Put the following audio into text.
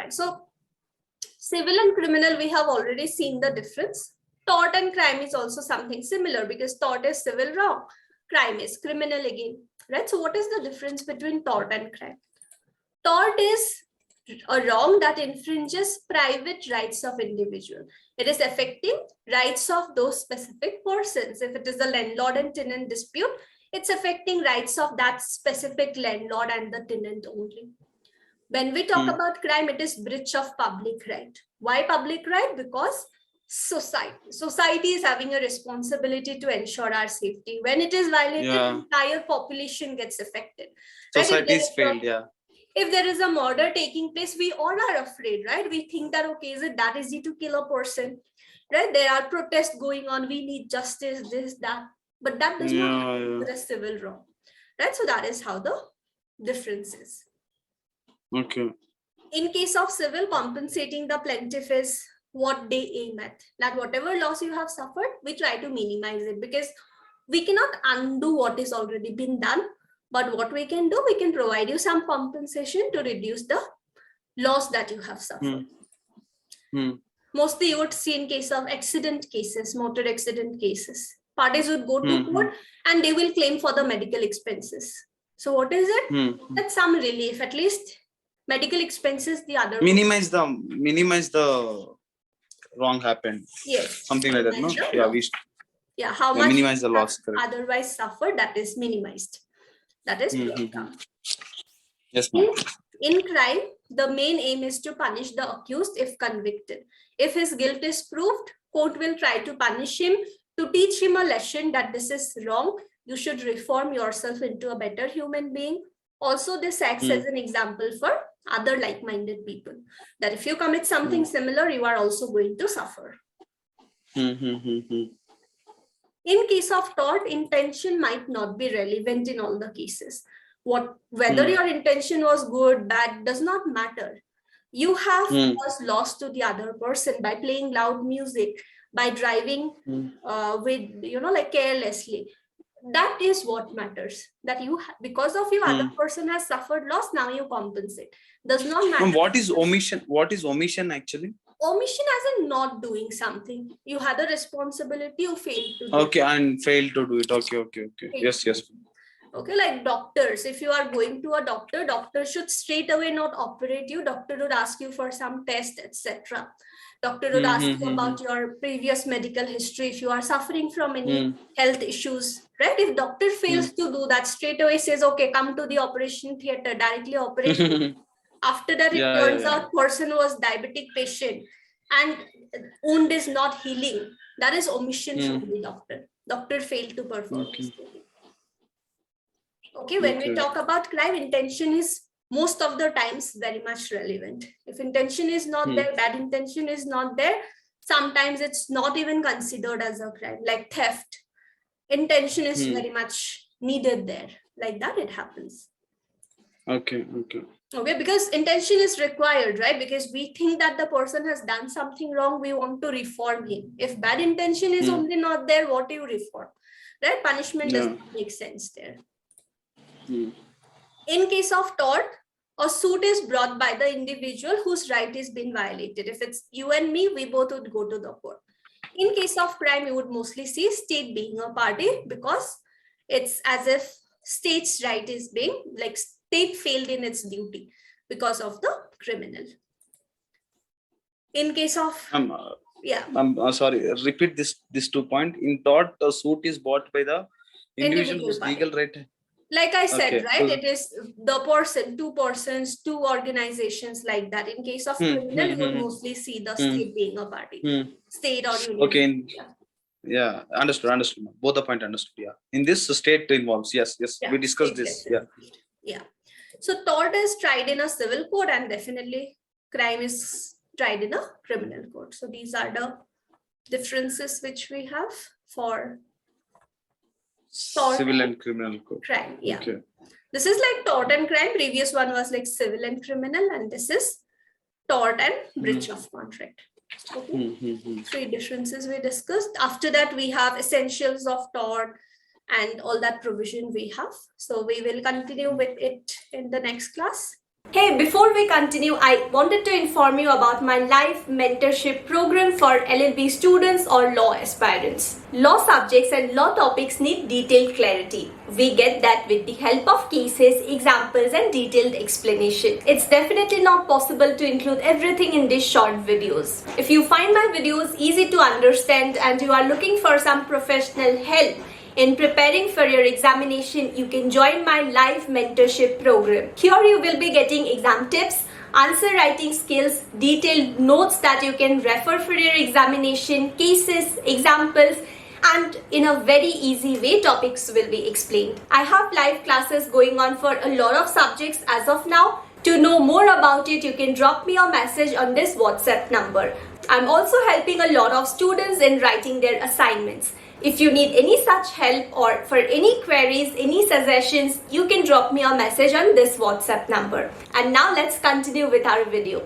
Fine. So civil and criminal, we have already seen the difference. Tort and crime is also something similar because tort is civil wrong, crime is criminal again, right? So what is the difference between tort and crime? Tort is a wrong that infringes private rights of individual. It is affecting rights of those specific persons. If it is a landlord and tenant dispute, it's affecting rights of that specific landlord and the tenant only. When we talk about crime, it is breach of public right. Why public right? Because society is having a responsibility to ensure our safety. When it is violated, the entire population gets affected. Society is failed, If there is a murder taking place, we all are afraid, right? We think that, okay, is it that easy to kill a person, right? There are protests going on. We need justice, this, that. But that does not happen with a civil wrong, right? So that is how the difference is. Okay. In case of civil, compensating the plaintiff is what they aim at. That whatever loss you have suffered, we try to minimize it because we cannot undo what is already been done. But what we can do, we can provide you some compensation to reduce the loss that you have suffered. Mostly you would see in case of accident cases, motor accident cases. Parties would go to court and they will claim for the medical expenses. So what is it? That's some relief, at least medical expenses, the other. Minimize the wrong happened. Yes. Something like that, no? Yeah, how much minimize the loss, otherwise suffered, that is minimized. That is brought down. Yes, ma'am. In crime, the main aim is to punish the accused if convicted. If his guilt is proved, court will try to punish him to teach him a lesson that this is wrong. You should reform yourself into a better human being. Also, this acts as an example for other like-minded people. That if you commit something similar, you are also going to suffer. In case of tort, intention might not be relevant in all the cases. Whether your intention was good, bad, does not matter. You have caused loss to the other person by playing loud music, by driving with, like carelessly. That is what matters. That you, because of you, other person has suffered loss. Now you compensate. Does not matter. What is omission? What is omission actually? Omission as in not doing something. You had a responsibility, you failed to do it. And failed to do it. Okay. Yes. Okay, like doctors, if you are going to a doctor should straight away not operate you. Doctor would ask you for some test, etc. Doctor would ask you about your previous medical history, if you are suffering from any health issues, right? If doctor fails to do that, straight away says, okay, come to the operation theater, directly operate. After that, it turns out person was diabetic patient and wound is not healing. That is omission from the doctor. Doctor failed to perform. Okay, when we talk about crime, intention is most of the times very much relevant. If intention is not there, bad intention is not there, sometimes it's not even considered as a crime, like theft. Intention is very much needed there. Like that, it happens. Okay, because intention is required, right? Because we think that the person has done something wrong, we want to reform him. If bad intention is only not there, what do you reform? Right? Punishment doesn't make sense there. In case of tort, a suit is brought by the individual whose right is being violated. If it's you and me, we both would go to the court. In case of crime, you would mostly see state being a party because it's as if state's right is being, like state failed in its duty because of the criminal. In case of... I'm sorry, repeat this 2 point. In tort, the suit is bought by the individual whose legal right... Like I said, right? It is the person, two persons, two organizations like that. In case of criminal, you will mostly see the state being a party. State or union. Okay. Yeah, understood. Both the point understood. Yeah. In this, the state involves. Yes. We discussed this. Yeah. So tort is tried in a civil court and definitely crime is tried in a criminal court. So these are the differences which we have for tort, civil and criminal court. Crime, Okay. This is like tort and crime. Previous one was like civil and criminal, and this is tort and breach of contract. Okay. 3 differences we discussed. After that, we have essentials of tort and all that provision we have. So we will continue with it in the next class. Hey, before we continue, I wanted to inform you about my live mentorship program for LL.B students or law aspirants. Law subjects and law topics need detailed clarity. We get that with the help of cases, examples and detailed explanation. It's definitely not possible to include everything in these short videos. If you find my videos easy to understand and you are looking for some professional help in preparing for your examination, you can join my live mentorship program. Here you will be getting exam tips, answer writing skills, detailed notes that you can refer for your examination, cases, examples, and in a very easy way topics will be explained. I have live classes going on for a lot of subjects as of now. To know more about it, you can drop me a message on this WhatsApp number. I'm also helping a lot of students in writing their assignments. If you need any such help or for any queries, any suggestions, you can drop me a message on this WhatsApp number. And now let's continue with our video.